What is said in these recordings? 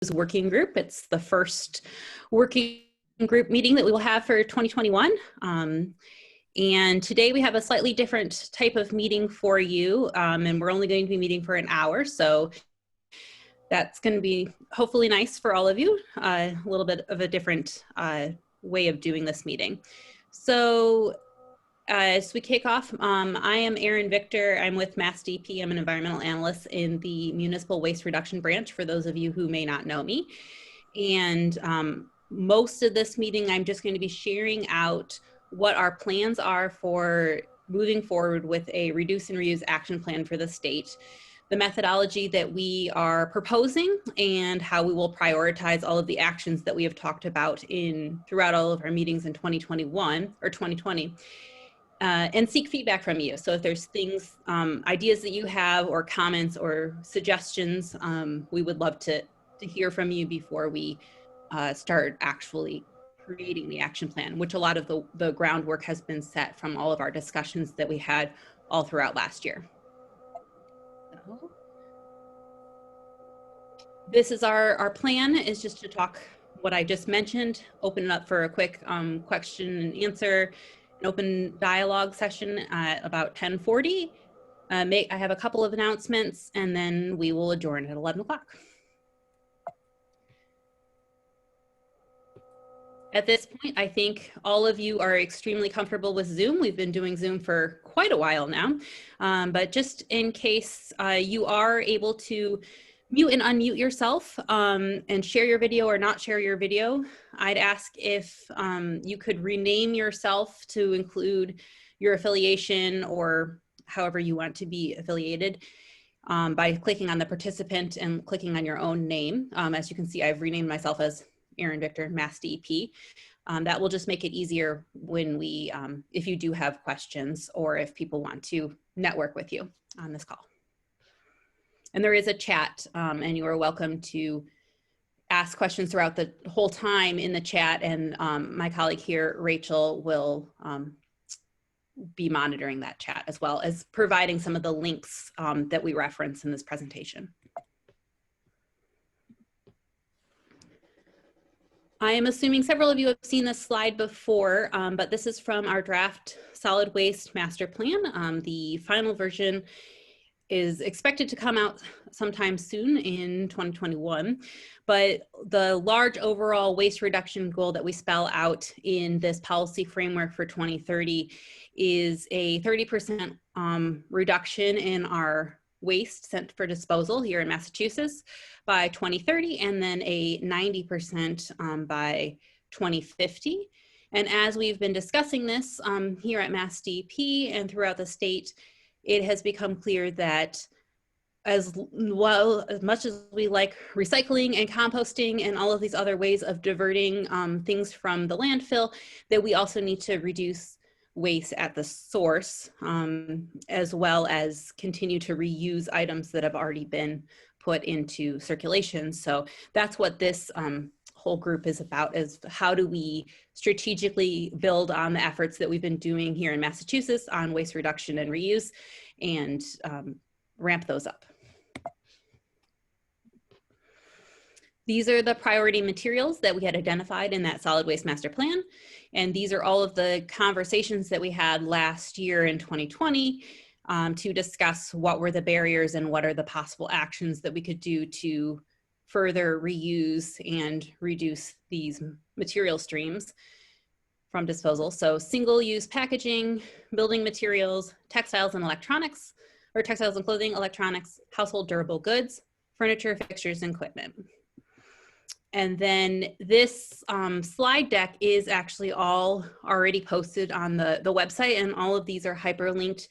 working group. It's the first working group meeting that we will have for 2021. And today we have a slightly different type of meeting for you, and we're only going to be meeting for an hour. So that's going to be hopefully nice for all of you, a little bit of a different way of doing this meeting. So as we kick off, I am Erin Victor. I'm with MassDEP. I'm an environmental analyst in the Municipal Waste Reduction Branch, for those of you who may not know me. And most of this meeting, I'm just going to be sharing out what our plans are for moving forward with a reduce and reuse action plan for the state, the methodology that we are proposing, and how we will prioritize all of the actions that we have talked about throughout all of our meetings in 2021 or 2020. And seek feedback from you. So if there's things, ideas that you have, or comments or suggestions, we would love to hear from you before we start actually creating the action plan, which a lot of the groundwork has been set from all of our discussions that we had all throughout last year. So, this is our plan, is just to talk what I just mentioned, open it up for a quick question and answer, an open dialogue session at about 10:40. I have a couple of announcements, and then we will adjourn at 11 o'clock. At this point, I think all of you are extremely comfortable with Zoom. We've been doing Zoom for quite a while now, but just in case you are able to mute and unmute yourself and share your video or not share your video, I'd ask if you could rename yourself to include your affiliation or however you want to be affiliated by clicking on the participant and clicking on your own name. As you can see, I've renamed myself as Erin Victor, MassDEP. That will just make it easier when we, if you do have questions or if people want to network with you on this call. And there is a chat, and you are welcome to ask questions throughout the whole time in the chat, and my colleague here, Rachel, will be monitoring that chat, as well as providing some of the links that we reference in this presentation. I am assuming several of you have seen this slide before, but this is from our draft solid waste master plan. The final version is expected to come out sometime soon in 2021, but the large overall waste reduction goal that we spell out in this policy framework for 2030 is a 30% reduction in our waste sent for disposal here in Massachusetts by 2030, and then a 90% by 2050. And as we've been discussing this here at MassDEP and throughout the state, it has become clear that as much as we like recycling and composting and all of these other ways of diverting things from the landfill, that we also need to reduce waste at the source, as well as continue to reuse items that have already been put into circulation. So that's what this whole group is about, is how do we strategically build on the efforts that we've been doing here in Massachusetts on waste reduction and reuse, and ramp those up. These are the priority materials that we had identified in that solid waste master plan. And these are all of the conversations that we had last year in 2020 to discuss what were the barriers and what are the possible actions that we could do to further reuse and reduce these material streams from disposal. So single-use packaging, building materials, textiles and electronics, or textiles and clothing, electronics, household durable goods, furniture, fixtures, and equipment. And then this slide deck is actually all already posted on the website, and all of these are hyperlinked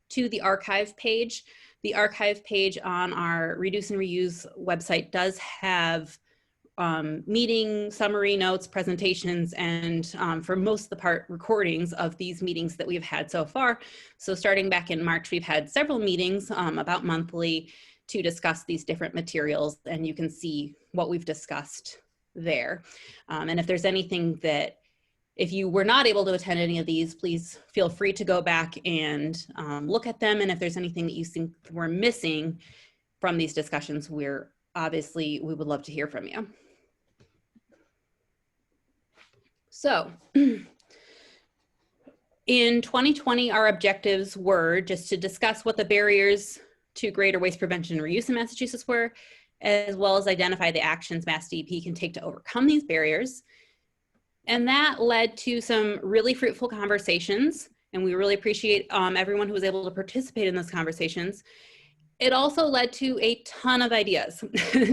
to the archive page. The archive page on our Reduce and Reuse website does have meeting summary notes, presentations, and for most of the part, recordings of these meetings that we've had so far. So starting back in March, we've had several meetings about monthly to discuss these different materials, and you can see what we've discussed there. And if there's anything that, if you were not able to attend any of these, please feel free to go back and look at them. And if there's anything that you think we're missing from these discussions, we're obviously we would love to hear from you. So in 2020, our objectives were just to discuss what the barriers to greater waste prevention and reuse in Massachusetts were, as well as identify the actions MassDEP can take to overcome these barriers. And that led to some really fruitful conversations, and we really appreciate everyone who was able to participate in those conversations. It also led to a ton of ideas,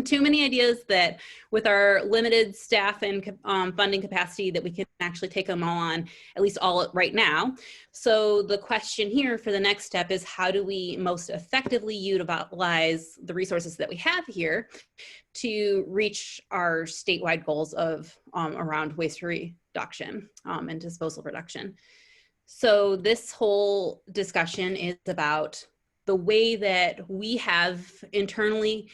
too many ideas that with our limited staff and funding capacity that we can actually take them all on, at least all right now. So the question here for the next step is, how do we most effectively utilize the resources that we have here to reach our statewide goals of around waste reduction and disposal reduction? So this whole discussion is about the way that we have internally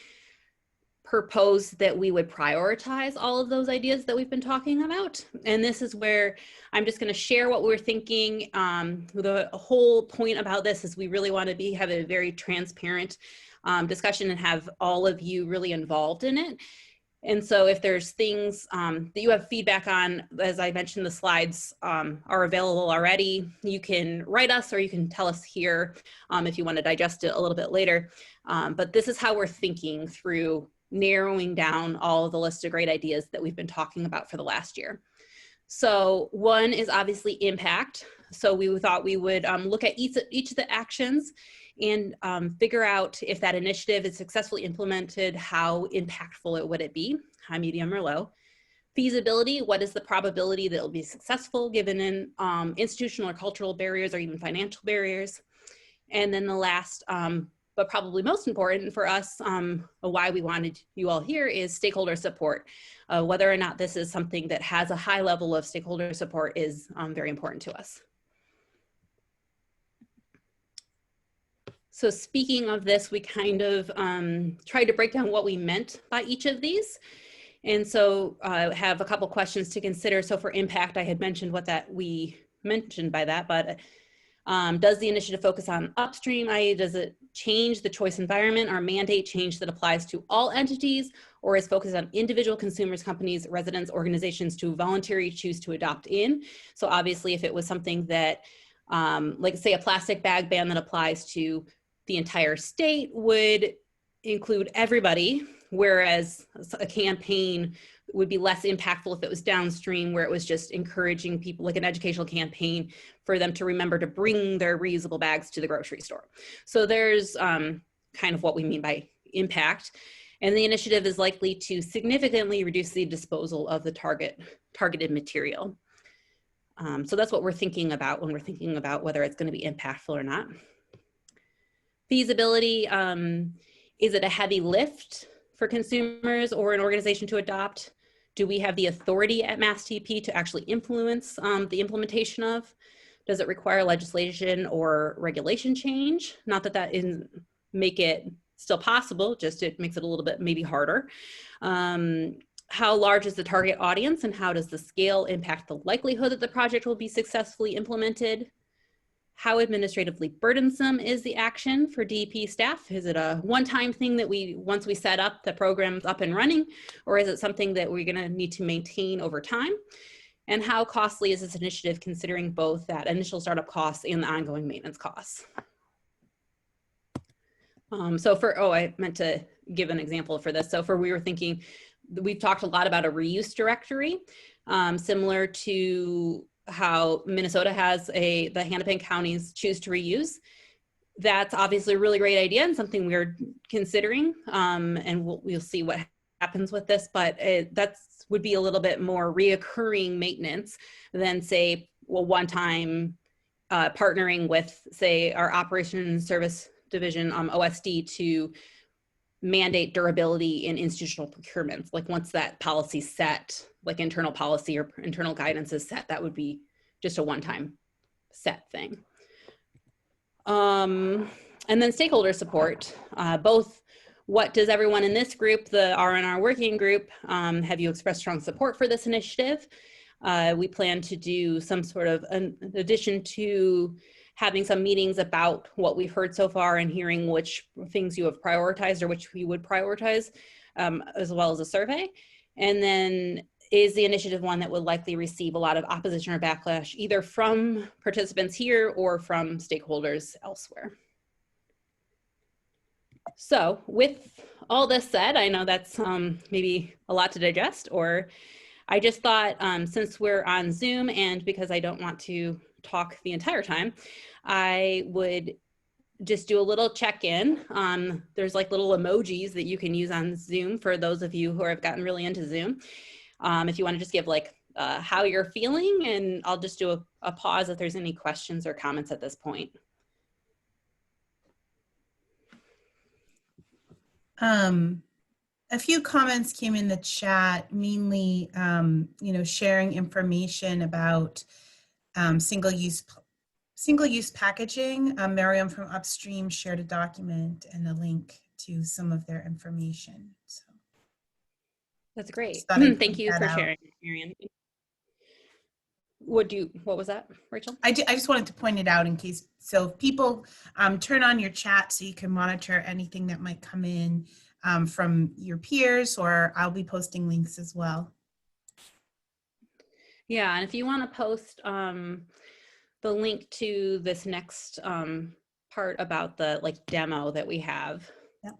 proposed that we would prioritize all of those ideas that we've been talking about. And this is where I'm just going to share what we're thinking. The whole point about this is we really want to have a very transparent discussion and have all of you really involved in it. And so if there's things that you have feedback on, as I mentioned, the slides are available already. You can write us or you can tell us here if you want to digest it a little bit later. But this is how we're thinking through narrowing down all of the list of great ideas that we've been talking about for the last year. So one is obviously impact. So we thought we would look at each of the actions and figure out if that initiative is successfully implemented, how impactful would it be, high, medium, or low. Feasibility, what is the probability that it'll be successful given in institutional or cultural barriers or even financial barriers. And then the last, but probably most important for us, why we wanted you all here, is stakeholder support. Whether or not this is something that has a high level of stakeholder support is very important to us. So speaking of this, we kind of tried to break down what we meant by each of these. And so I have a couple questions to consider. So for impact, I had mentioned what that we mentioned by that, but does the initiative focus on upstream, i.e. does it change the choice environment or mandate change that applies to all entities, or is focused on individual consumers, companies, residents, organizations to voluntarily choose to adopt in? So obviously if it was something that, like say a plastic bag ban that applies to the entire state would include everybody, whereas a campaign would be less impactful if it was downstream, where it was just encouraging people, like an educational campaign, for them to remember to bring their reusable bags to the grocery store. So there's kind of what we mean by impact. And the initiative is likely to significantly reduce the disposal of the targeted material. So that's what we're thinking about when we're thinking about whether it's going to be impactful or not. Feasibility, is it a heavy lift for consumers or an organization to adopt? Do we have the authority at MassDEP to actually influence the implementation of? Does it require legislation or regulation change? Not that that isn't make it still possible, just it makes it a little bit maybe harder. How large is the target audience, and how does the scale impact the likelihood that the project will be successfully implemented? How administratively burdensome is the action for DEP staff? Is it a one-time thing that once we set up the program's up and running, or is it something that we're gonna need to maintain over time? And how costly is this initiative, considering both that initial startup costs and the ongoing maintenance costs? I meant to give an example for this. So we were thinking, we've talked a lot about a reuse directory, similar to how Minnesota has the Hennepin counties choose to reuse. That's obviously a really great idea and something we're considering, and we'll see what happens with this, but that would be a little bit more reoccurring maintenance than say, one time partnering with say our Operations and Service Division, OSD, to mandate durability in institutional procurements. Like once that policy's set, like internal policy or internal guidance is set, that would be just a one-time set thing. And then stakeholder support, both what does everyone in this group, the R&R working group, have you expressed strong support for this initiative? We plan to do some sort of, in addition to having some meetings about what we've heard so far and hearing which things you have prioritized or which we would prioritize, as well as a survey. And then is the initiative one that would likely receive a lot of opposition or backlash, either from participants here or from stakeholders elsewhere? So with all this said, I know that's maybe a lot to digest, or I just thought since we're on Zoom and because I don't want to talk the entire time, I would just do a little check-in. There's like little emojis that you can use on Zoom for those of you who have gotten really into Zoom. If you want to just give like how you're feeling, and I'll just do a pause if there's any questions or comments at this point. A few comments came in the chat, mainly, you know, sharing information about single-use packaging. Miriam from Upstream shared a document and a link to some of their information. So that's great. Thank you for sharing, Miriam. What was that, Rachel? I just wanted to point it out in case, so if people turn on your chat so you can monitor anything that might come in from your peers, or I'll be posting links as well. Yeah, and if you want to post the link to this next part about the like demo that we have. Yep.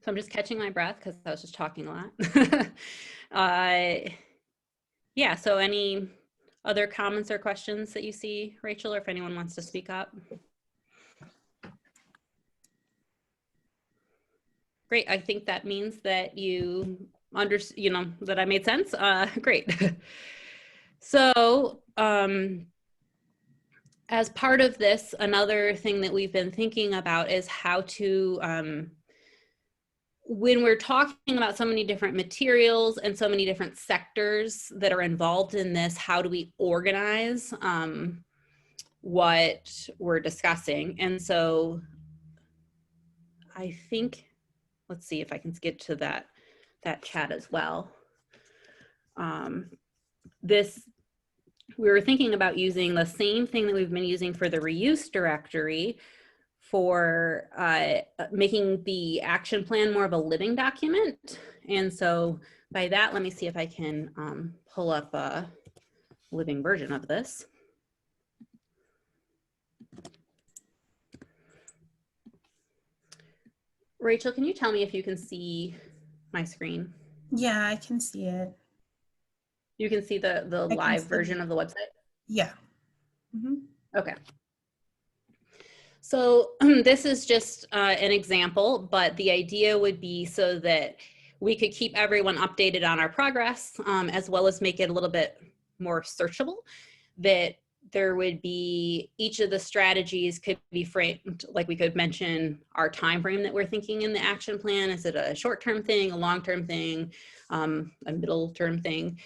So I'm just catching my breath because I was just talking a lot. Yeah, so any other comments or questions that you see, Rachel, or if anyone wants to speak up? Great, I think that means that you know, that I made sense. Great. So as part of this, another thing that we've been thinking about is how to, when we're talking about so many different materials and so many different sectors that are involved in this, how do we organize what we're discussing? And so I think, let's see if I can get to that chat as well. We were thinking about using the same thing that we've been using for the reuse directory for making the action plan more of a living document. And so by that, let me see if I can pull up a living version of this. Rachel, can you tell me if you can see my screen? Yeah, I can see it. You can see the live version of the website? Yeah. Mm-hmm. Okay. So this is just an example, but the idea would be so that we could keep everyone updated on our progress, as well as make it a little bit more searchable, that there would be, each of the strategies could be framed, like we could mention our time frame that we're thinking in the action plan. Is it a short-term thing, a long-term thing, a middle-term thing?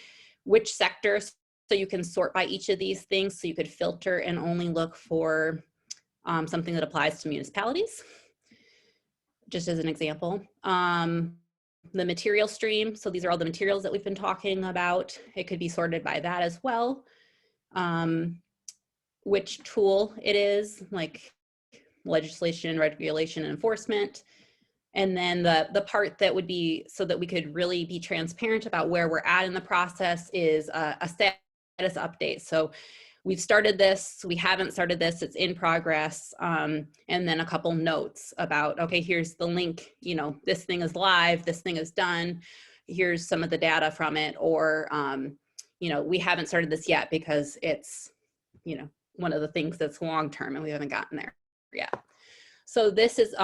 Which sectors, so you can sort by each of these things, so you could filter and only look for something that applies to municipalities, just as an example. The material stream, so these are all the materials that we've been talking about. It could be sorted by that as well. Which tool it is, like legislation, regulation, and enforcement. And then the part that would be, so that we could really be transparent about where we're at in the process, is a status update. So we've started this, we haven't started this, it's in progress. And then a couple notes about, okay, here's the link, you know, this thing is live, this thing is done, here's some of the data from it, or, you know, we haven't started this yet because it's, you know, one of the things that's long-term and we haven't gotten there yet. So this is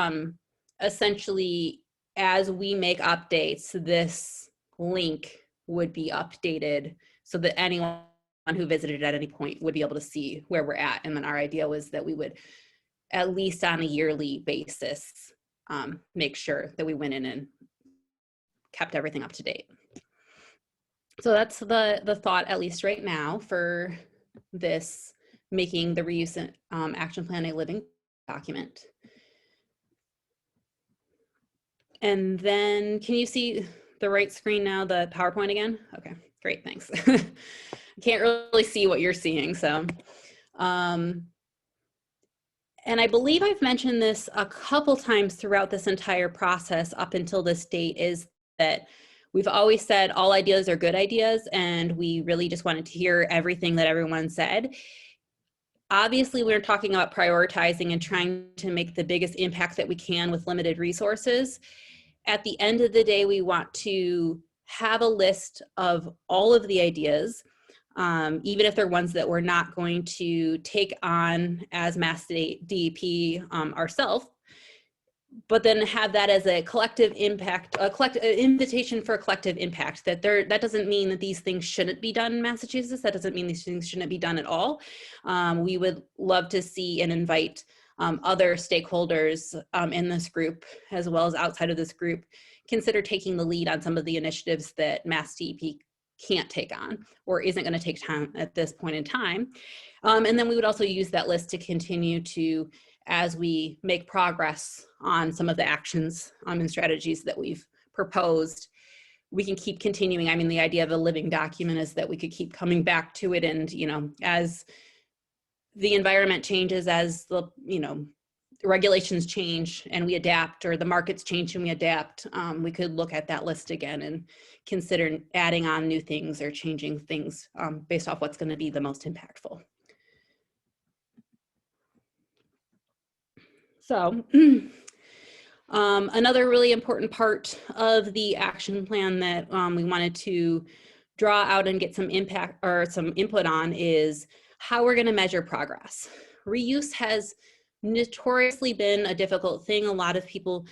essentially, as we make updates, this link would be updated so that anyone who visited at any point would be able to see where we're at. And then our idea was that we would, at least on a yearly basis, make sure that we went in and kept everything up to date. So that's the thought, at least right now, for this, making the reuse action plan a living document. And then, can you see the right screen now, the PowerPoint again? Okay, great, thanks. Can't really see what you're seeing, so. And I believe I've mentioned this a couple times throughout this entire process up until this date, is that we've always said all ideas are good ideas, and we really just wanted to hear everything that everyone said. Obviously, we're talking about prioritizing and trying to make the biggest impact that we can with limited resources. At the end of the day, we want to have a list of all of the ideas, even if they're ones that we're not going to take on as MassDEP ourselves, but then have that as a collective impact, invitation for a collective impact. That doesn't mean that these things shouldn't be done in Massachusetts. That doesn't mean these things shouldn't be done at all. We would love to see and invite other stakeholders in this group, as well as outside of this group, consider taking the lead on some of the initiatives that MassDEP can't take on or isn't going to take time at this point in time. And then we would also use that list to continue to, as we make progress on some of the actions and strategies that we've proposed, we can keep continuing. I mean, the idea of a living document is that we could keep coming back to it, and, you know, as the environment changes, as the, you know, regulations change and we adapt, or the markets change and we adapt, we could look at that list again and consider adding on new things or changing things based off what's going to be the most impactful. So another really important part of the action plan that we wanted to draw out and get some impact or some input on is how we're going to measure progress. Reuse has notoriously been a difficult thing. A lot of people,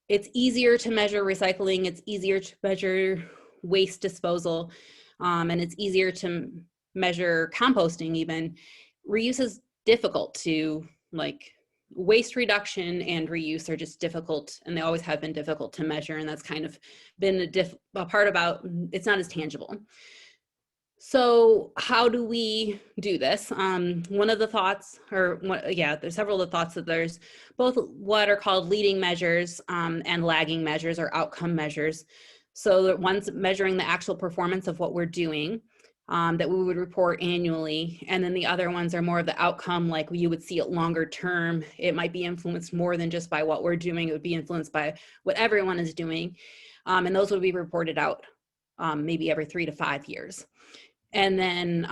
it's easier to measure recycling, it's easier to measure waste disposal, and it's easier to measure composting even. Reuse is difficult to, like, waste reduction and reuse are just difficult, and they always have been difficult to measure, and that's kind of been a part about, it's not as tangible. So how do we do this? One of the thoughts, there's several of the thoughts, that there's both what are called leading measures and lagging measures or outcome measures. So that one's measuring the actual performance of what we're doing, that we would report annually. And then the other ones are more of the outcome, like you would see it longer term. It might be influenced more than just by what we're doing. It would be influenced by what everyone is doing. And those would be reported out maybe every 3 to 5 years. And then,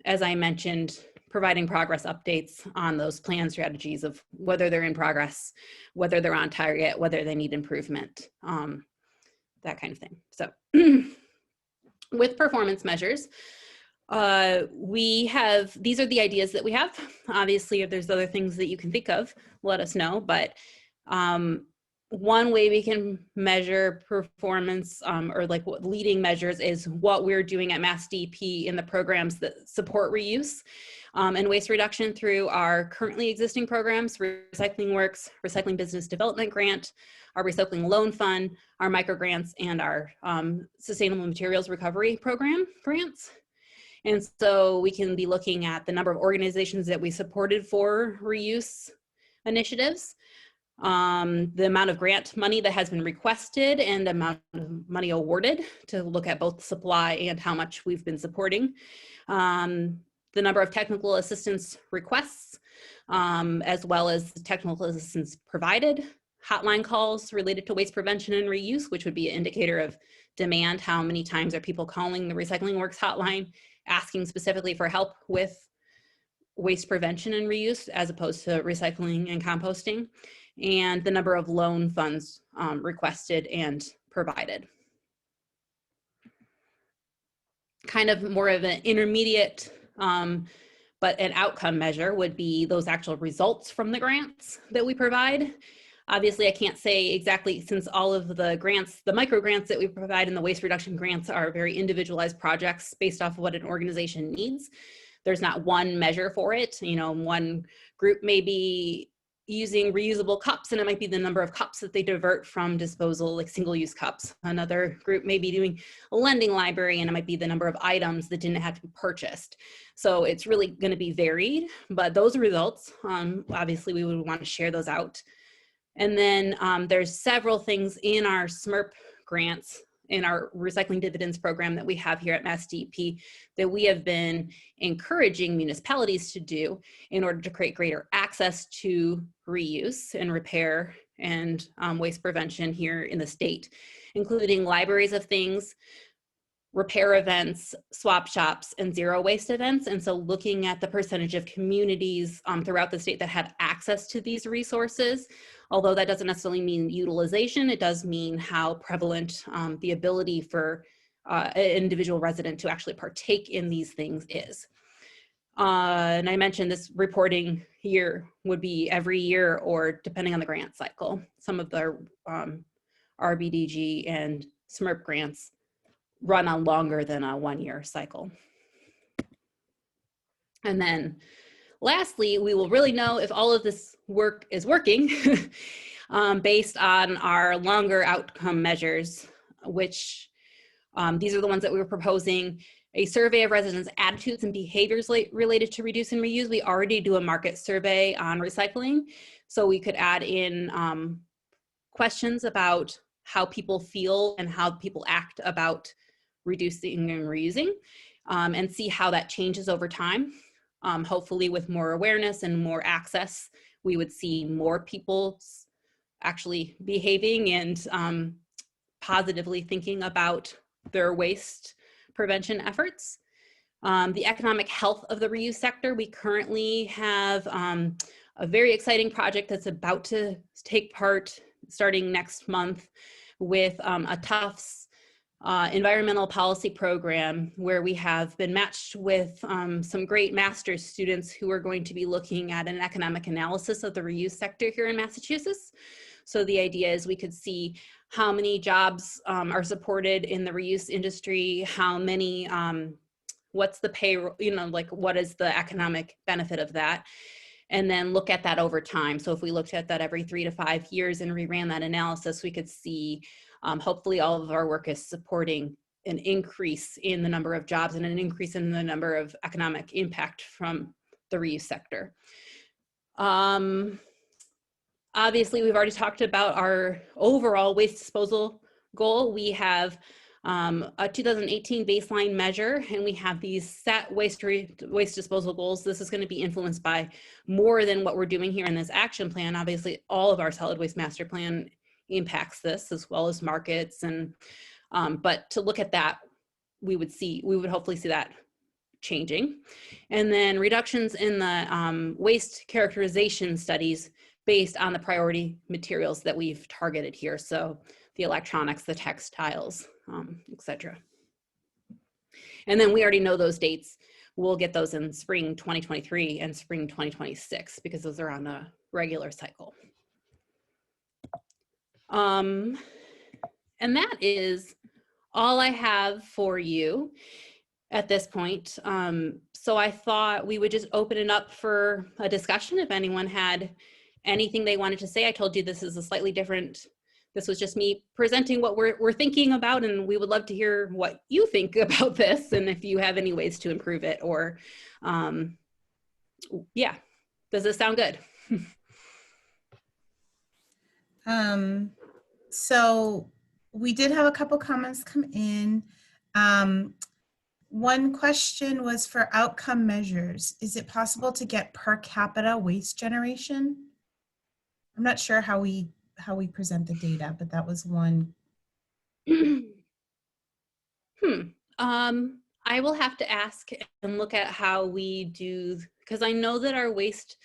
as I mentioned, providing progress updates on those plan strategies of whether they're in progress, whether they're on target, whether they need improvement, that kind of thing. So with performance measures, these are the ideas that we have. Obviously, if there's other things that you can think of, let us know. But one way we can measure performance, or like what leading measures, is what we're doing at MassDEP in the programs that support reuse and waste reduction through our currently existing programs: Recycling Works, Recycling Business Development Grant, our Recycling Loan Fund, our micro grants, and our Sustainable Materials Recovery Program grants. And so we can be looking at the number of organizations that we supported for reuse initiatives, the amount of grant money that has been requested, and the amount of money awarded, to look at both supply and how much we've been supporting, the number of technical assistance requests, as well as technical assistance provided, hotline calls related to waste prevention and reuse, which would be an indicator of demand. How many times are people calling the Recycling Works hotline asking specifically for help with waste prevention and reuse as opposed to recycling and composting, and the number of loan funds requested and provided. Kind of more of an intermediate, but an outcome measure would be those actual results from the grants that we provide. Obviously, I can't say exactly, since all of the grants, the micro grants that we provide and the waste reduction grants are very individualized projects based off of what an organization needs. There's not one measure for it. You know, one group may be using reusable cups, and it might be the number of cups that they divert from disposal, like single-use cups. Another group may be doing a lending library, and it might be the number of items that didn't have to be purchased. So it's really going to be varied, but those results, obviously we would want to share those out. And then there's several things in our SMRP grants in our recycling dividends program that we have here at MassDEP that we have been encouraging municipalities to do in order to create greater access to reuse and repair and waste prevention here in the state, including libraries of things, repair events, swap shops, and zero waste events. And so looking at the percentage of communities throughout the state that have access to these resources, although that doesn't necessarily mean utilization, it does mean how prevalent the ability for an individual resident to actually partake in these things is. And I mentioned this reporting year would be every year or depending on the grant cycle. Some of the RBDG and SMRP grants run on longer than a 1-year cycle. And then lastly, we will really know if all of this work is working based on our longer outcome measures, which these are the ones that we were proposing. A survey of residents' attitudes and behaviors related to reduce and reuse. We already do a market survey on recycling, so we could add in questions about how people feel and how people act about reducing and reusing, and see how that changes over time. Hopefully with more awareness and more access, we would see more people actually behaving and positively thinking about their waste prevention efforts. The economic health of the reuse sector, we currently have a very exciting project that's about to take part starting next month with a Tufts environmental policy program where we have been matched with some great master's students who are going to be looking at an economic analysis of the reuse sector here in Massachusetts. So the idea is we could see how many jobs are supported in the reuse industry, how many, what's the payroll, like what is the economic benefit of that, and then look at that over time. So if we looked at that every 3 to 5 years and reran that analysis, we could see hopefully all of our work is supporting an increase in the number of jobs and an increase in the number of economic impact from the reuse sector. Obviously, we've already talked about our overall waste disposal goal. We have a 2018 baseline measure, and we have these set waste disposal goals. This is going to be influenced by more than what we're doing here in this action plan. Obviously, all of our solid waste master plan impacts this, as well as markets, and but to look at that, we would hopefully see that changing. And then reductions in the waste characterization studies based on the priority materials that we've targeted here. So the electronics, the textiles, etc. And then we already know those dates. We'll get those in spring 2023 and spring 2026 because those are on a regular cycle. And that is all I have for you at this point. So I thought we would just open it up for a discussion if anyone had anything they wanted to say. I told you this is a slightly different, this was just me presenting what we're thinking about, and we would love to hear what you think about this and if you have any ways to improve it, or yeah, does this sound good? So we did have a couple comments come in. One question was for outcome measures. Is it possible to get per capita waste generation? I'm not sure how we present the data, but that was one. I will have to ask and look at how we do, because I know that our waste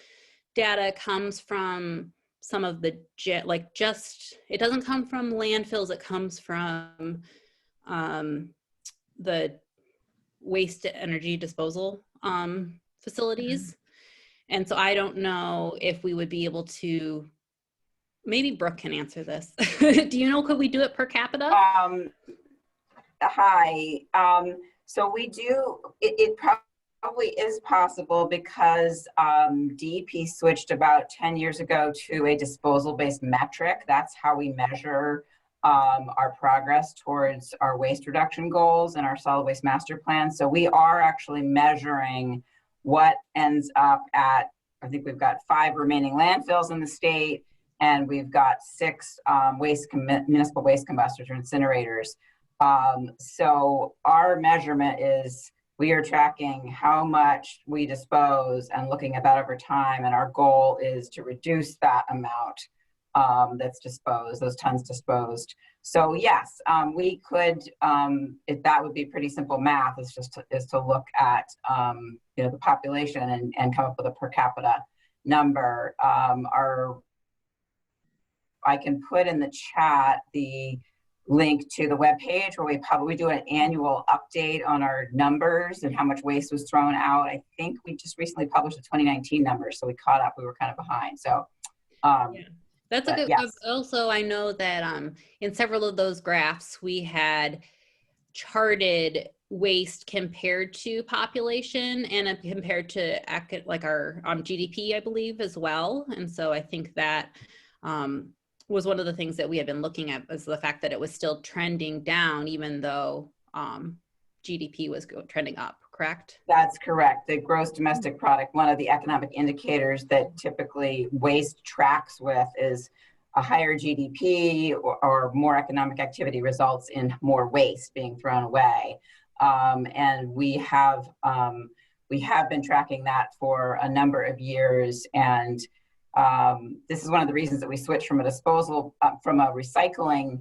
data comes from some of the, it doesn't come from landfills, it comes from the waste energy disposal facilities. And so I don't know if we would be able to, maybe Brooke can answer this. Do you know, could we do it per capita? Hi. So we do, it probably is possible because DEP switched about 10 years ago to a disposal-based metric. That's how we measure our progress towards our waste reduction goals and our solid waste master plan. So we are actually measuring what ends up at, I think we've got 5 remaining landfills in the state, and we've got 6 municipal waste combustors or incinerators. So our measurement is we are tracking how much we dispose and looking at that over time. And our goal is to reduce that amount that's disposed, those tons disposed. So yes, we could, if that would be pretty simple math, is to look at, you know, the population and come up with a per capita number. I can put in the chat the link to the webpage where we do an annual update on our numbers and how much waste was thrown out. I think we just recently published the 2019 numbers, so we caught up. We were kind of behind. So yeah, that's a good. yes. Also, I know that in several of those graphs we had charted waste compared to population and compared to like our GDP, I believe, as well. And so I think that was one of the things that we have been looking at, is the fact that it was still trending down, even though GDP was trending up, correct? That's correct. The gross domestic product, one of the economic indicators that typically waste tracks with, is a higher GDP or more economic activity results in more waste being thrown away. And we have been tracking that for a number of years. And this is one of the reasons that we switched from a recycling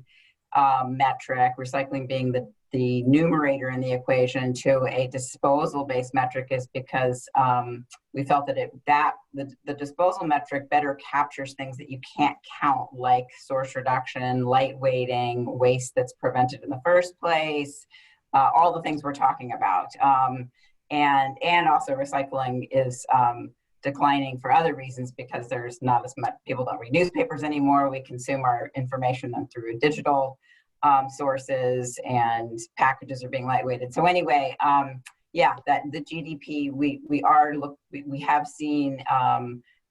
metric, recycling being the numerator in the equation, to a disposal-based metric, is because we felt that the disposal metric better captures things that you can't count, like source reduction, light weighting, waste that's prevented in the first place, all the things we're talking about. And also recycling is declining for other reasons, because there's not as much, people don't read newspapers anymore. We consume our information through digital sources, and packages are being lightweighted. So anyway, yeah, that the GDP, we have seen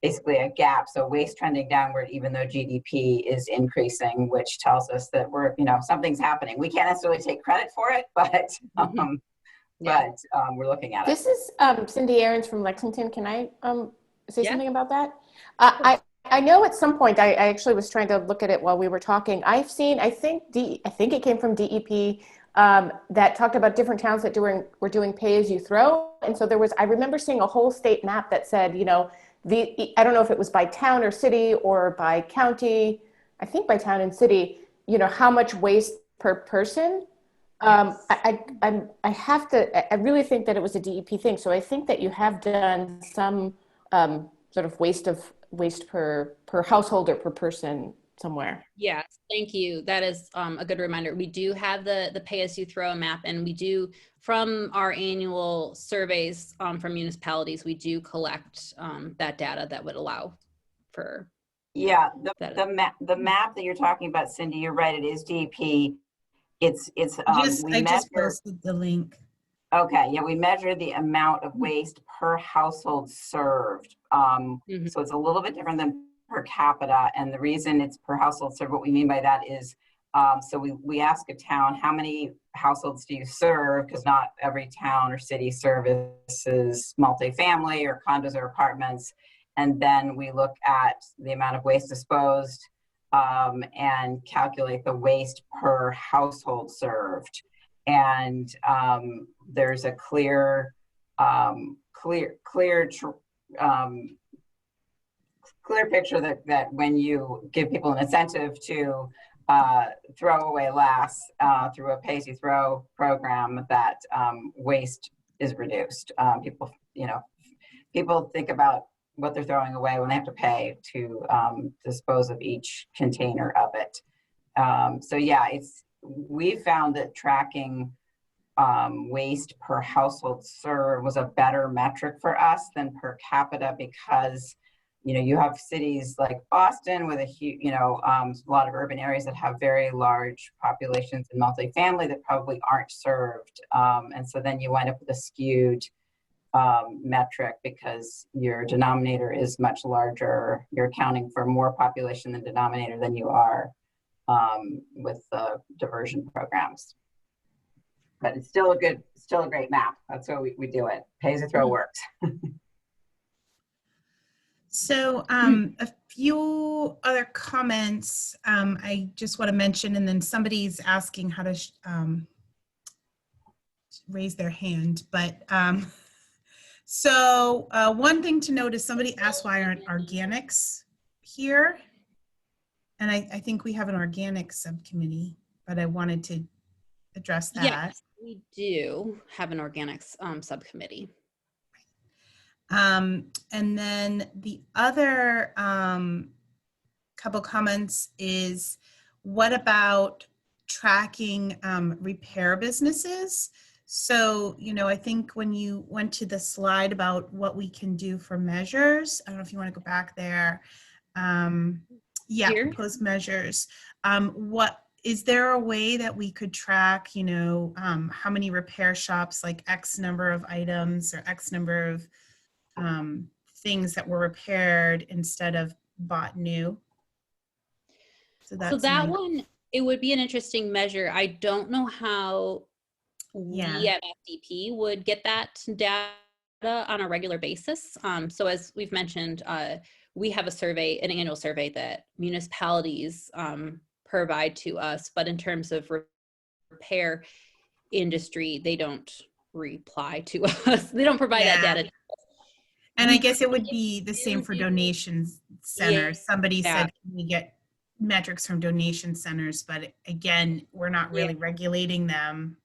basically a gap. So waste trending downward, even though GDP is increasing, which tells us that something's happening. We can't necessarily take credit for it, but we're looking at it. This is Cindy Ahrens from Lexington. Can I say something about that? I know at some point, I actually was trying to look at it while we were talking. I've seen, I think it came from DEP, that talked about different towns that were doing pay as you throw. And so I remember seeing a whole state map that said, I don't know if it was by town or city or by county, I think by town and city, how much waste per person. Yes. I really think that it was a DEP thing. So I think that you have done some sort of waste per household or per person somewhere. Yes, thank you. That is a good reminder. We do have the pay as you throw map, and we do, from our annual surveys from municipalities, we do collect that data that would allow for. Yeah, the map that you're talking about, Cindy, you're right. It is DEP. I just posted the link. Okay, yeah, we measure the amount of waste per household served. So it's a little bit different than per capita. And the reason it's per household served, what we mean by that is, so we ask a town, how many households do you serve? Because not every town or city services multifamily or condos or apartments. And then we look at the amount of waste disposed and calculate the waste per household served. And there's a clear picture that when you give people an incentive to throw away less through a pay-as-you-throw program, that waste is reduced. People think about what they're throwing away when they have to pay to dispose of each container of it. So yeah, we found that tracking waste per household served was a better metric for us than per capita, because you have cities like Boston with a lot of urban areas that have very large populations in multifamily that probably aren't served, and so then you wind up with a skewed metric, because your denominator is much larger. You're accounting for more population than denominator than you are with the diversion programs. But it's still a great map. That's why we do it. Pay as you throw works. So a few other comments I just want to mention, and then somebody's asking how to raise their hand. But so one thing to note is somebody asked why aren't organics here? And I think we have an organics subcommittee, but I wanted to address that. Yes, we do have an organics subcommittee. And then the other couple comments is, what about tracking repair businesses? So, you know, I think when you went to the slide about what we can do for measures, I don't know if you want to go back there. Yeah, Here? proposed measures. What is there a way that we could track, you know, how many repair shops, like X number of items or X number of things that were repaired instead of bought new? So that one, it would be an interesting measure. I don't know how we at MassDEP would get that data on a regular basis. So as we've mentioned, we have a survey, an annual survey that municipalities provide to us, but in terms of repair industry, they don't reply to us. They don't provide that data. And I guess it would be the same for donation centers. Somebody said, can we get metrics from donation centers? But again, we're not really regulating them.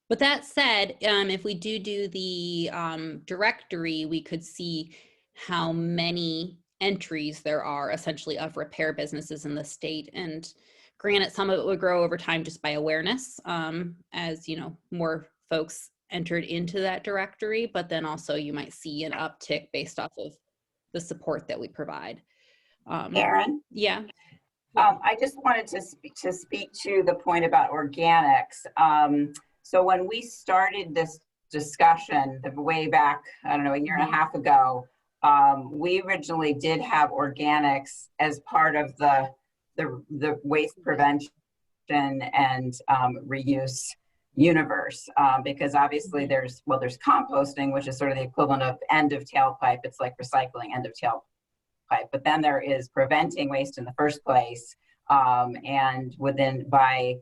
But that said, if we do the directory, we could see how many entries there are essentially of repair businesses in the state. And granted, some of it would grow over time just by awareness, as you know, more folks entered into that directory, but then also you might see an uptick based off of the support that we provide. Erin? Yeah. I just wanted to speak to the point about organics. So when we started this discussion way back, I don't know, a year and a half ago, we originally did have organics as part of the waste prevention and reuse universe, because obviously there's composting, which is sort of the equivalent of end of tailpipe. It's like recycling end of tailpipe, but then there is preventing waste in the first place, and by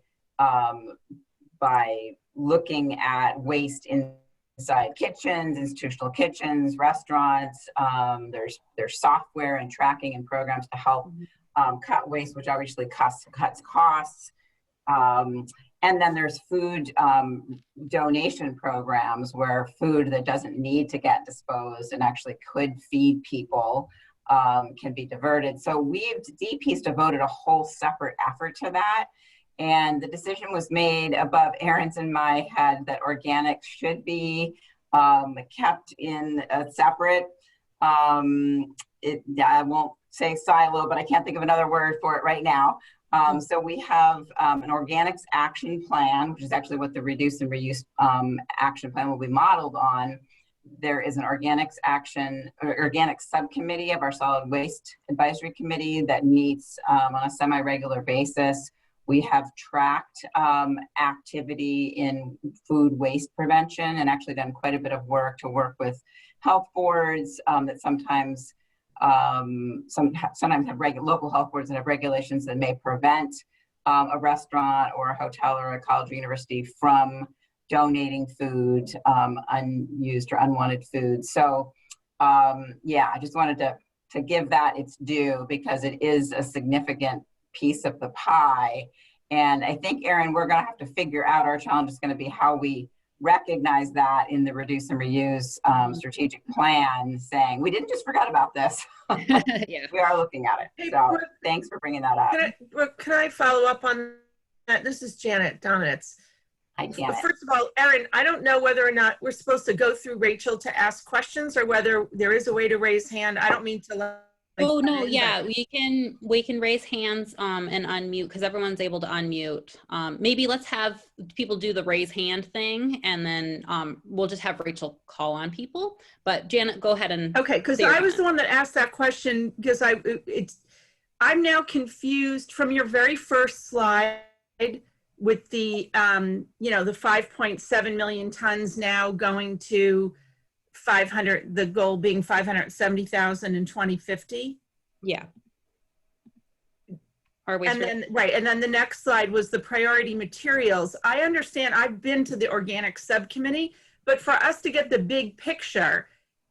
looking at waste inside kitchens, institutional kitchens, restaurants. There's software and tracking and programs to help cut waste, which obviously cuts costs. And then there's food donation programs where food that doesn't need to get disposed and actually could feed people can be diverted. So DP's devoted a whole separate effort to that. And the decision was made above Erin's and my head that organics should be kept in a separate, I won't say silo, but I can't think of another word for it right now. So we have an organics action plan, which is actually what the reduce and reuse action plan will be modeled on. There is an organics subcommittee of our solid waste advisory committee that meets on a semi-regular basis. We have tracked activity in food waste prevention and actually done quite a bit of work to work with health boards that sometimes have local health boards that have regulations that may prevent a restaurant or a hotel or a college or university from donating food, unused or unwanted food. So I just wanted to give that its due because it is a significant piece of the pie. And I think, Erin, we're going to have to figure out, our challenge is going to be how we recognize that in the reduce and reuse strategic plan, saying we didn't just forget about this. We are looking at it. Hey, so thanks for bringing that up. Can I follow up on that? This is Janet Donitz. Hi, Janet. First of all, Erin, I don't know whether or not we're supposed to go through Rachel to ask questions or whether there is a way to raise hand. I don't mean to Oh no, yeah, we can raise hands and unmute because everyone's able to unmute. Maybe let's have people do the raise hand thing, and then we'll just have Rachel call on people. But Janet, go ahead and because I was the one that asked that question because I'm now confused from your very first slide with the the 5.7 million tons now going to the goal being 570,000 in 2050. Yeah. Our waste And then, right, and then the next slide was the priority materials. I understand, I've been to the organic subcommittee, but for us to get the big picture,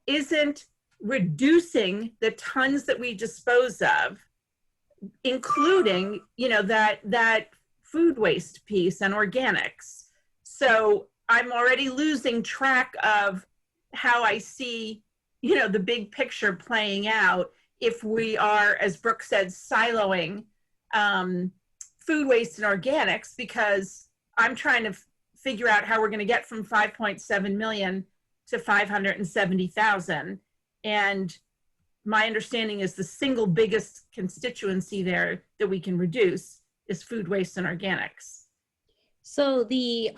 isn't reducing the tons that we dispose of, including, you know, that food waste piece and organics. So I'm already losing track of how I see, you know, the big picture playing out if we are, as Brooke said, siloing food waste and organics, because I'm trying to figure out how we're going to get from 5.7 million to 570,000. And my understanding is the single biggest constituency there that we can reduce is food waste and organics. So the,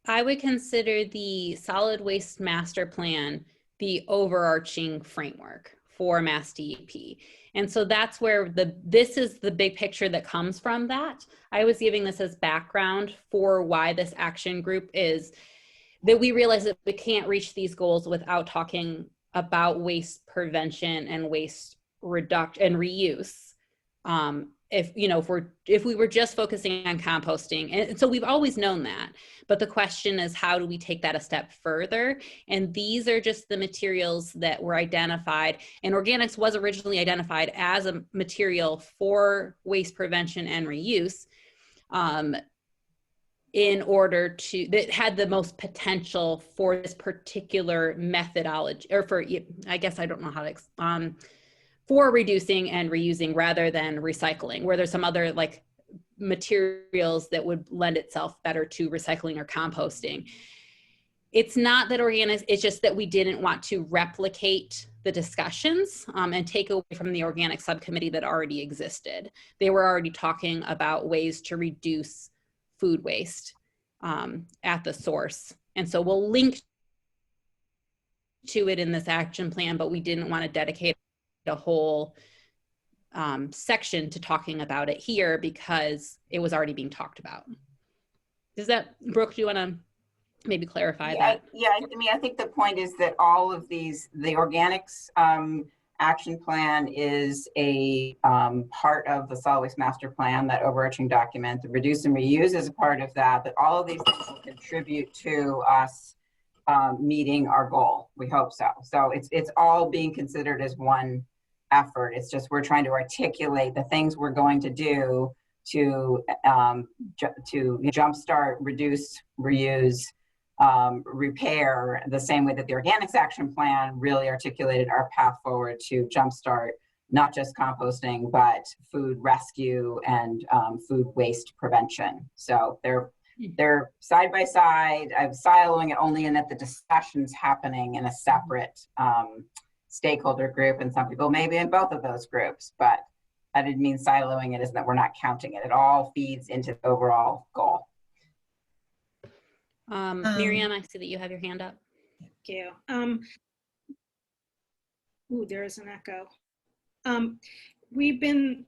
I would consider the solid waste master plan the overarching framework for MassDEP. And so that's where this is the big picture that comes from that. I was giving this as background for why this action group is, that we realize that we can't reach these goals without talking about waste prevention and waste reduction and reuse. If we were just focusing on composting, and so we've always known that, but the question is, how do we take that a step further? And these are just the materials that were identified, and organics was originally identified as a material for waste prevention and reuse, in order to, that had the most potential for this particular methodology, or for, I guess I don't know how to, for reducing and reusing rather than recycling, where there's some other like materials that would lend itself better to recycling or composting. It's not that organics, it's just that we didn't want to replicate the discussions and take away from the organic subcommittee that already existed. They were already talking about ways to reduce food waste at the source. And so we'll link to it in this action plan, but we didn't want to dedicate a whole section to talking about it here because it was already being talked about. Does that, Brooke, do you want to maybe clarify that? Yeah, I mean, I think the point is that all of these, the organics action plan is a part of the solid waste master plan, that overarching document. The reduce and reuse is a part of that, but all of these things will contribute to us meeting our goal. We hope so. So it's all being considered as one effort. It's just we're trying to articulate the things we're going to do to jumpstart, reduce, reuse, repair, the same way that the organics action plan really articulated our path forward to jumpstart not just composting, but food rescue and food waste prevention. So they're side by side. I'm siloing it only in that the discussion's happening in a separate stakeholder group, and some people maybe in both of those groups, but I didn't mean siloing it, is that we're not counting it. It all feeds into the overall goal. Miriam, I see that you have your hand up. Thank you. There's an echo. We've been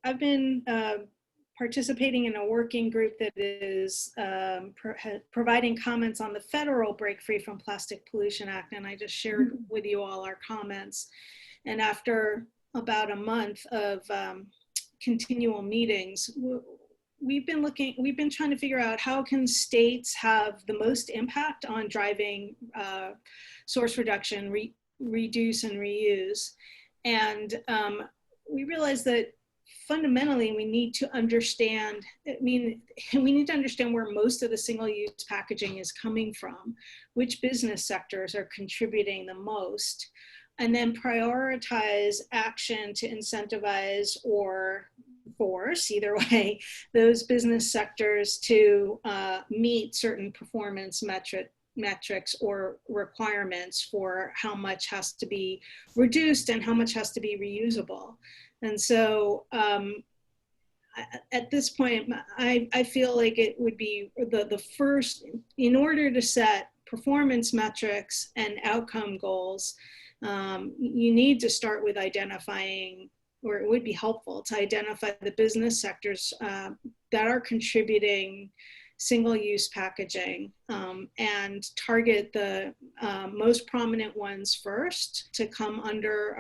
I've been participating in a working group that is providing comments on the federal Break Free from Plastic Pollution Act, and I just shared with you all our comments. And after about a month of continual meetings, we've been trying to figure out how can states have the most impact on driving source reduction, reduce and reuse. And we realized that fundamentally we need to understand, we need to understand where most of the single-use packaging is coming from, which business sectors are contributing the most, and then prioritize action to incentivize or force, either way, those business sectors to meet certain performance metrics or requirements for how much has to be reduced and how much has to be reusable. And so at this point, I feel like it would be the first, in order to set performance metrics and outcome goals, you need to start with identifying, or it would be helpful to identify the business sectors that are contributing single-use packaging and target the most prominent ones first to come under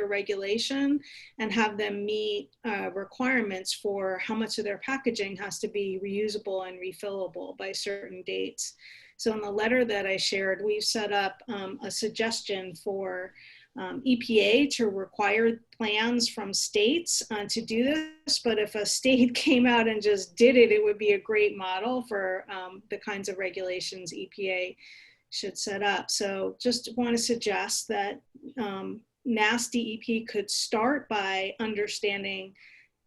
regulation and have them meet requirements for how much of their packaging has to be reusable and refillable by certain dates. So in the letter that I shared, we've set up a suggestion for EPA to require plans from states to do this, but if a state came out and just did it, it would be a great model for the kinds of regulations EPA should set up. So just want to suggest that MassDEP could start by understanding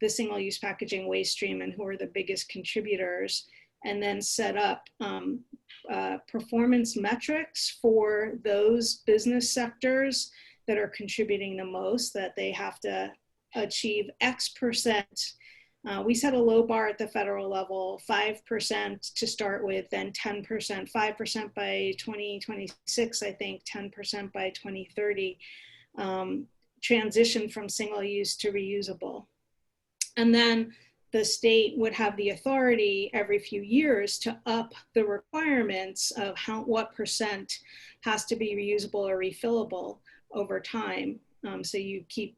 the single-use packaging waste stream and who are the biggest contributors, and then set up performance metrics for those business sectors that are contributing the most, that they have to achieve X percent. We set a low bar at the federal level, 5% to start with, then 10%, 5% by 2026, I think, 10% by 2030, transition from single use to reusable. And then the state would have the authority every few years to up the requirements of what percent has to be reusable or refillable over time. So you keep,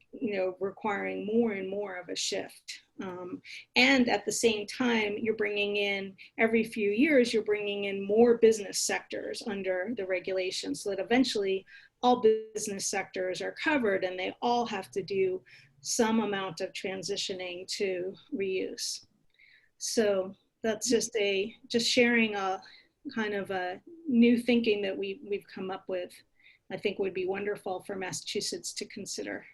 requiring more and more of a shift. And at the same time, you're bringing in, every few years, you're bringing in more business sectors under the regulations, so that eventually all business sectors are covered and they all have to do some amount of transitioning to reuse. So that's just sharing a kind of a new thinking that we've come up with. I think would be wonderful for Massachusetts to consider.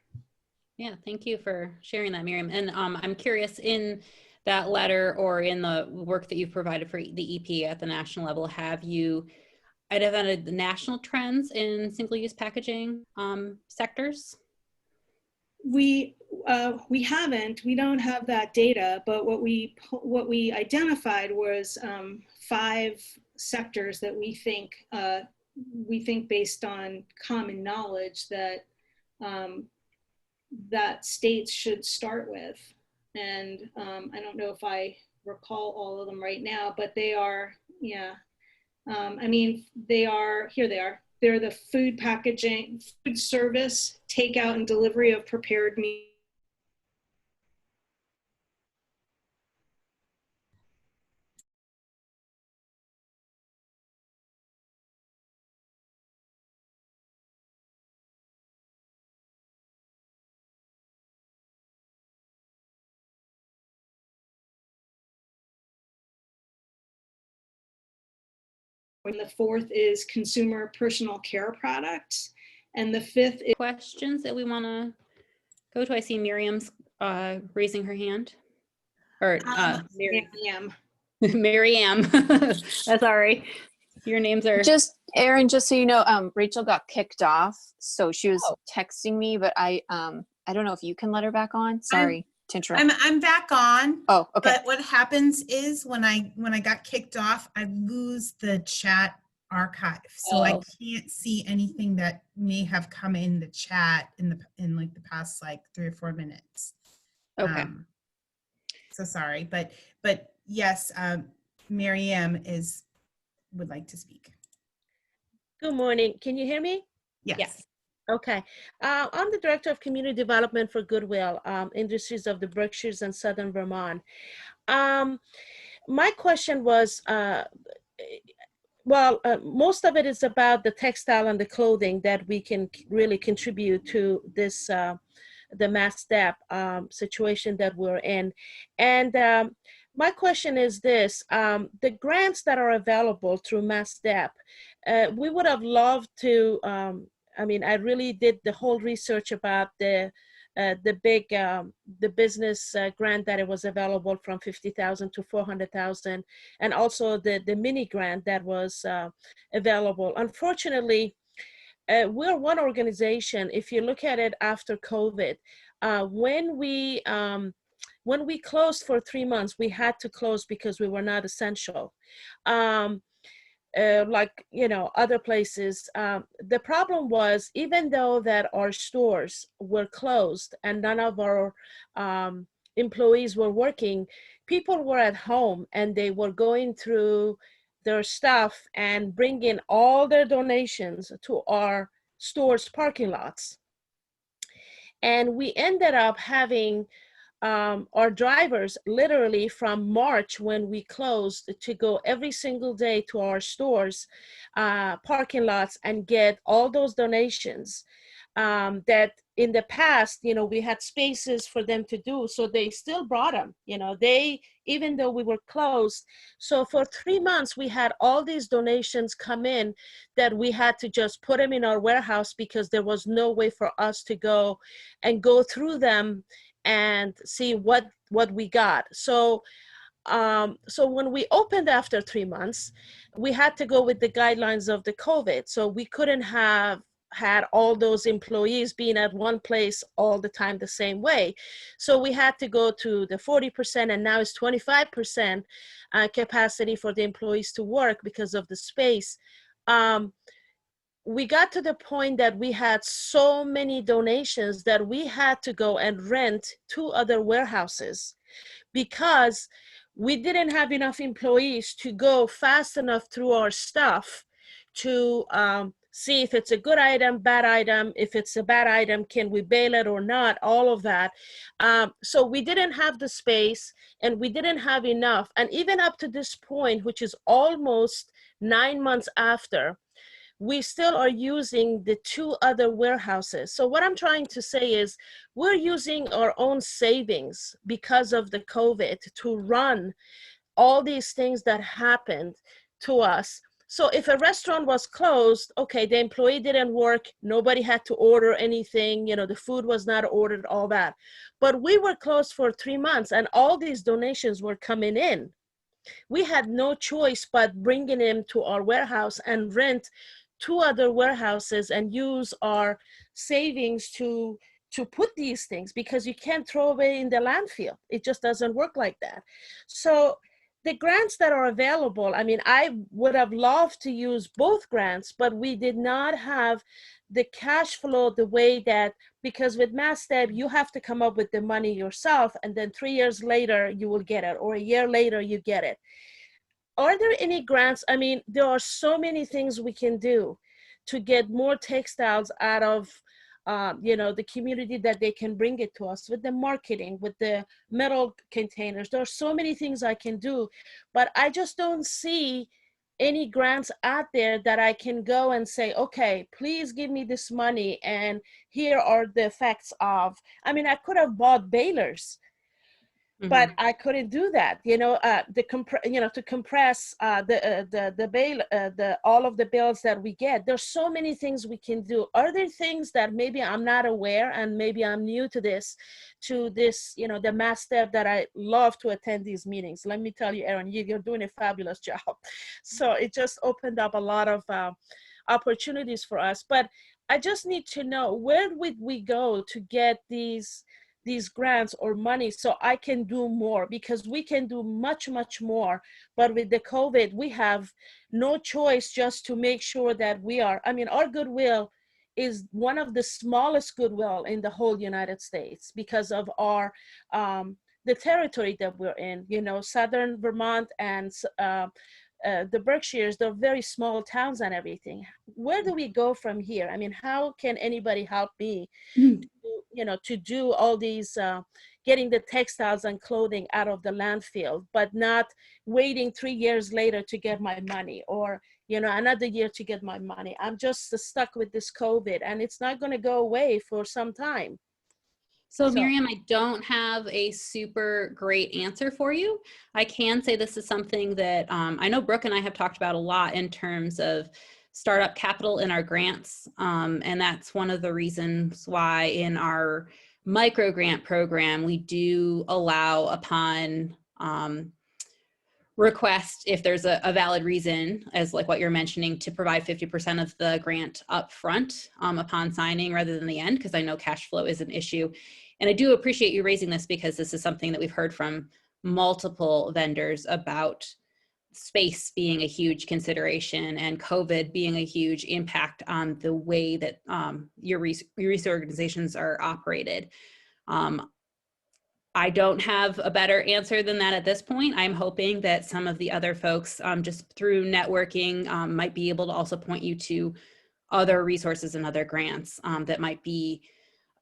Yeah, thank you for sharing that, Miriam. And I'm curious, in that letter or in the work that you've provided for the EPA at the national level, have you identified the national trends in single-use packaging sectors? We haven't. We don't have that data, but what we identified was 5 sectors that we think based on common knowledge that that states should start with. And I don't know if I recall all of them right now, but they are, yeah. They are, here they are. They're the food packaging, food service, takeout and delivery of prepared meat. And the 4th is consumer personal care products. And the 5th is questions that we want to go to. I see Miriam's raising her hand. Or Miriam. Miriam. Sorry. Your names are Erin, just so you know, Rachel got kicked off, so she was texting me, but I don't know if you can let her back on. Sorry to interrupt. I'm back on. Oh, okay. But what happens is when I got kicked off, I lose the chat archive, so I can't see anything that may have come in the chat in like the past 3 or 4 minutes. Okay. So sorry, but yes, Miriam would like to speak. Good morning. Can you hear me? Yes. Okay. I'm the Director of Community Development for Goodwill Industries of the Berkshires and Southern Vermont. My question was, most of it is about the textile and the clothing that we can really contribute to this, the MassDEP situation that we're in. And my question is this, the grants that are available through MassDEP, we would have loved to, I really did the whole research about the business grant that it was available from $50,000 to $400,000, and also the mini grant that was available. Unfortunately, we're one organization. If you look at it after COVID, when we closed for 3 months, we had to close because we were not essential. Other places, the problem was, even though that our stores were closed and none of our employees were working, people were at home and they were going through their stuff and bringing all their donations to our stores' parking lots. And we ended up having our drivers literally from March, when we closed, to go every single day to our stores parking lots and get all those donations that in the past, you know, we had spaces for them to do, so they still brought them, you know, even though we were closed. So for 3 months we had all these donations come in that we had to just put them in our warehouse because there was no way for us to go through them and see what we got. So when we opened after 3 months, we had to go with the guidelines of the COVID. So we couldn't have had all those employees being at one place all the time the same way. So we had to go to the 40%, and now it's 25% capacity for the employees to work because of the space. We got to the point that we had so many donations that we had to go and rent 2 other warehouses because we didn't have enough employees to go fast enough through our stuff to see if it's a good item, bad item. If it's a bad item, can we bail it or not? All of that. So we didn't have the space and we didn't have enough. And even up to this point, which is almost 9 months after, we still are using the 2 other warehouses. So what I'm trying to say is we're using our own savings because of the COVID to run all these things that happened to us. So if a restaurant was closed, okay, the employee didn't work, nobody had to order anything, you know, the food was not ordered, all that. But we were closed for 3 months and all these donations were coming in. We had no choice but bringing them to our warehouse and rent 2 other warehouses and use our savings to put these things, because you can't throw away in the landfill. It just doesn't work like that. So the grants that are available, I mean, I would have loved to use both grants, but we did not have the cash flow the way that, because with MassDEP, you have to come up with the money yourself, and then 3 years later, you will get it, or a year later, you get it. Are there any grants? I mean, there are so many things we can do to get more textiles out of, you know, the community, that they can bring it to us with the marketing, with the metal containers. There are so many things I can do, but I just don't see any grants out there that I can go and say, okay, please give me this money and here are the effects of. I mean, I could have bought balers, but I couldn't do that, you know, to compress the bail, all of the bills that we get. There's so many things we can do. Are there things that maybe I'm not aware, and maybe I'm new to this, you know, the MassDEP, that I love to attend these meetings. Let me tell you, Erin, you're doing a fabulous job. So it just opened up a lot of opportunities for us. But I just need to know, where would we go to get these grants or money so I can do more? Because we can do much, much more. But with the COVID, we have no choice just to make sure that we are, I mean, our goodwill is one of the smallest goodwill in the whole United States because of our, the territory that we're in, you know, Southern Vermont and the Berkshires, they're very small towns and everything. Where do we go from here? I mean, how can anybody help me you know, to do all these, getting the textiles and clothing out of the landfill, but not waiting 3 years later to get my money, or, you know, another year to get my money? I'm just stuck with this COVID, and it's not going to go away for some time. So Miriam, I don't have a super great answer for you. I can say this is something that I know Brooke and I have talked about a lot in terms of startup capital in our grants. And that's one of the reasons why in our micro grant program, we do allow, upon request, if there's a valid reason, as like what you're mentioning, to provide 50% of the grant up front upon signing rather than the end, because I know cash flow is an issue. And I do appreciate you raising this, because this is something that we've heard from multiple vendors about space being a huge consideration and COVID being a huge impact on the way that your research organizations are operated. I don't have a better answer than that at this point. I'm hoping that some of the other folks, just through networking, might be able to also point you to other resources and other grants that might be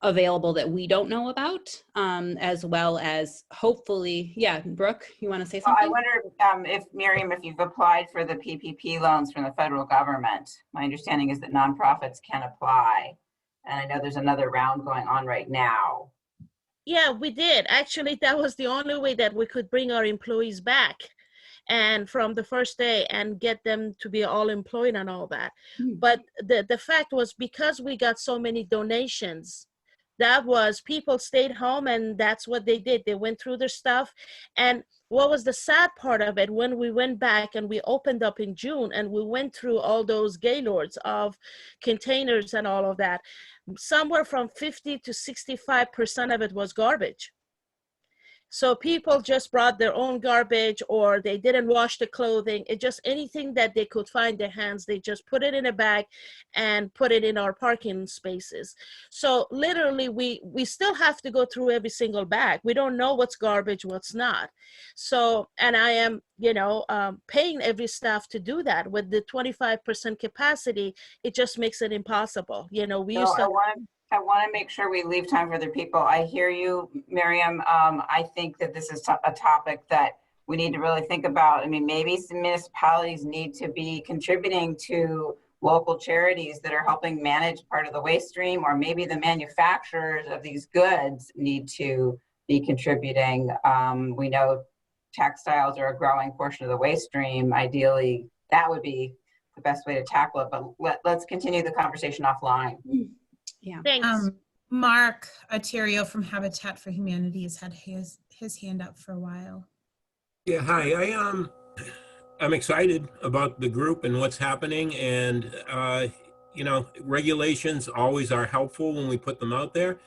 available that we don't know about, as well as hopefully, yeah, Brooke, you want to say something? I wonder if, Miriam, if you've applied for the PPP loans from the federal government. My understanding is that nonprofits can apply. And I know there's another round going on right now. Yeah, we did. Actually, that was the only way that we could bring our employees back and from the first day and get them to be all employed and all that. But the fact was, because we got so many donations, that was, people stayed home and that's what they did. They went through their stuff. And what was the sad part of it, when we went back and we opened up in June and we went through all those gaylords of containers and all of that, somewhere from 50 to 65% of it was garbage. So people just brought their own garbage, or they didn't wash the clothing. It just, anything that they could find their hands, they just put it in a bag and put it in our parking spaces. So literally we still have to go through every single bag. We don't know what's garbage, what's not. So, and I am, paying every staff to do that. With the 25% capacity, it just makes it impossible. We used to. I want to make sure we leave time for other people. I hear you, Miriam. I think that this is a topic that we need to really think about. I mean, maybe some municipalities need to be contributing to local charities that are helping manage part of the waste stream, or maybe the manufacturers of these goods need to be contributing. We know textiles are a growing portion of the waste stream. Ideally, that would be the best way to tackle it, but let's continue the conversation offline. Yeah. Thanks. Mark Arterio from Habitat for Humanity has had his hand up for a while. Yeah, hi. I'm excited about the group and what's happening, and regulations always are helpful when we put them out there.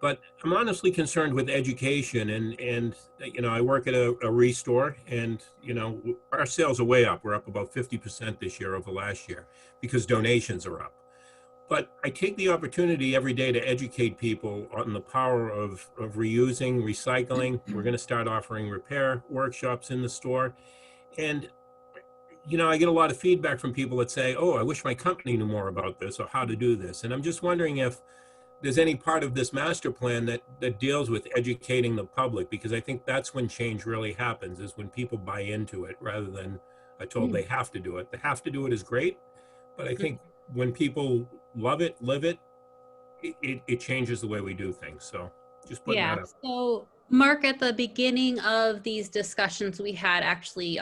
But I'm honestly concerned with education, and I work at a restore, and our sales are way up. We're up about 50% this year over last year because donations are up. But I take the opportunity every day to educate people on the power of reusing, recycling. We're going to start offering repair workshops in the store. And, I get a lot of feedback from people that say, oh, I wish my company knew more about this or how to do this. And I'm just wondering if there's any part of this master plan that deals with educating the public, because I think that's when change really happens, is when people buy into it rather than are told they have to do it. The have to do it is great, but I think when people love it, live it, it changes the way we do things. So just putting that up. So Mark, at the beginning of these discussions, we had actually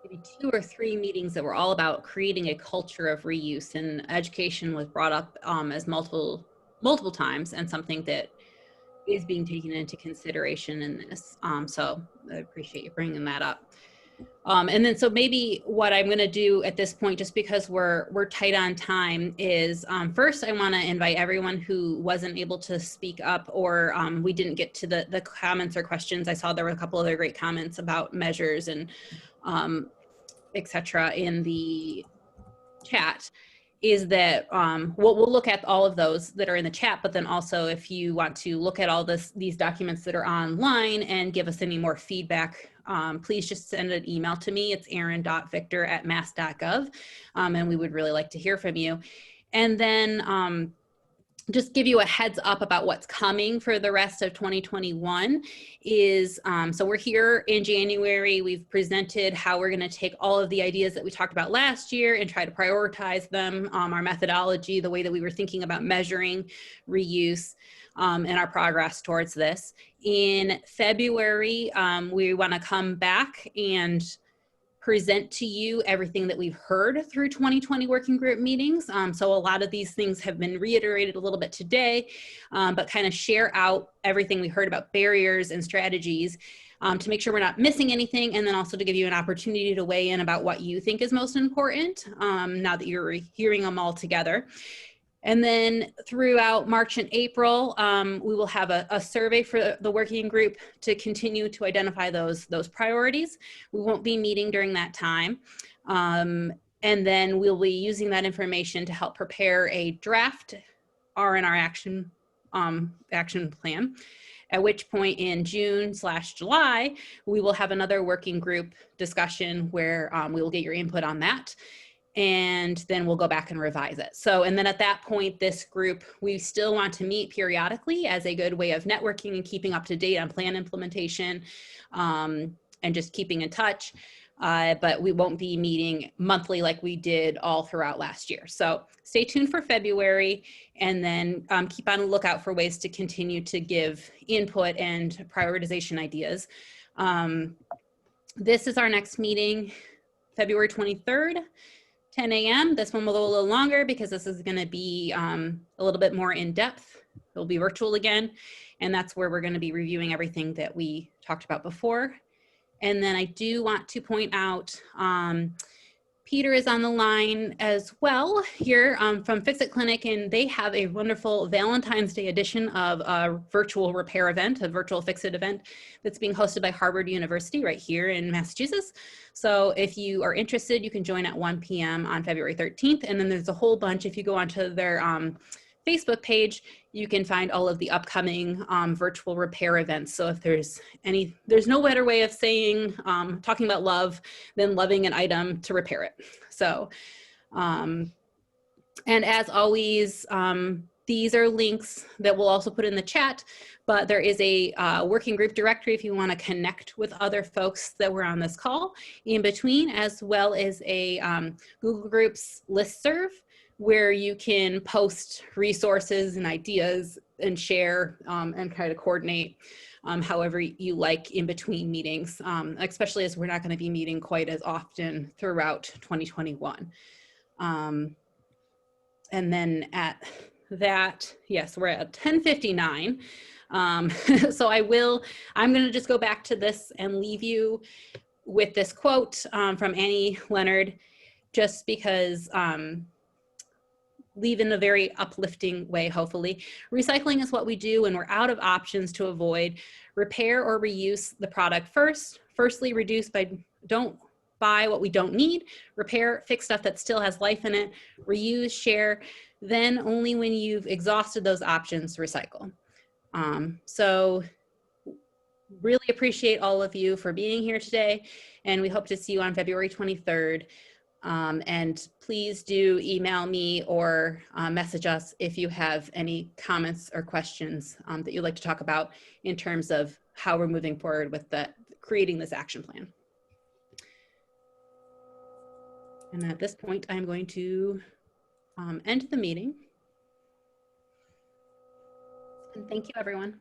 maybe 2 or 3 meetings that were all about creating a culture of reuse, and education was brought up as multiple times, and something that is being taken into consideration in this. So I appreciate you bringing that up. And then, so maybe what I'm going to do at this point, just because we're tight on time, is first I want to invite everyone who wasn't able to speak up, or we didn't get to the comments or questions. I saw there were a couple other great comments about measures and etc. in the chat. Is that we'll look at all of those that are in the chat, but then also if you want to look at all these documents that are online and give us any more feedback, please just send an email to me. It's erin.victor@mass.gov, and we would really like to hear from you. And then just give you a heads up about what's coming for the rest of 2021 is, so we're here in January. We've presented how we're going to take all of the ideas that we talked about last year and try to prioritize them, our methodology, the way that we were thinking about measuring reuse, and our progress towards this. In February, we want to come back and present to you everything that we've heard through 2020 working group meetings. So a lot of these things have been reiterated a little bit today, but kind of share out everything we heard about barriers and strategies to make sure we're not missing anything, and then also to give you an opportunity to weigh in about what you think is most important now that you're hearing them all together. And then throughout March and April, we will have a survey for the working group to continue to identify those priorities. We won't be meeting during that time. And then we'll be using that information to help prepare a draft R&R action action plan, at which point in June/July, we will have another working group discussion where we will get your input on that. And then we'll go back and revise it. So, and then at that point, this group, we still want to meet periodically as a good way of networking and keeping up to date on plan implementation, and just keeping in touch. But we won't be meeting monthly like we did all throughout last year. So stay tuned for February, and then keep on the lookout for ways to continue to give input and prioritization ideas. This is our next meeting, February 23rd. 10 a.m. This one will go a little longer because this is going to be a little bit more in depth. It'll be virtual again, and that's where we're going to be reviewing everything that we talked about before. And then I do want to point out, Peter is on the line as well here from Fix It Clinic, and they have a wonderful Valentine's Day edition of a virtual repair event, a virtual Fix It event that's being hosted by Harvard University right here in Massachusetts. So if you are interested, you can join at 1 p.m. on February 13th. And then there's a whole bunch, if you go onto their Facebook page, you can find all of the upcoming virtual repair events. So if there's no better way of saying, talking about love than loving an item to repair it. So, and as always, these are links that we'll also put in the chat, but there is a working group directory if you want to connect with other folks that were on this call in between, as well as a Google Groups listserv, where you can post resources and ideas and share and try to coordinate however you like in between meetings, especially as we're not going to be meeting quite as often throughout 2021. And then at that, yes, we're at 10:59. So I'm going to just go back to this and leave you with this quote from Annie Leonard, just because leave in a very uplifting way, hopefully. Recycling is what we do when we're out of options to avoid. Repair or reuse the product first. Firstly, reduce by don't buy what we don't need. Repair, fix stuff that still has life in it. Reuse, share. Then only when you've exhausted those options, recycle. So really appreciate all of you for being here today, and we hope to see you on February 23rd. And please do email me or message us if you have any comments or questions that you'd like to talk about in terms of how we're moving forward with creating this action plan. And at this point, I'm going to end the meeting. And thank you, everyone.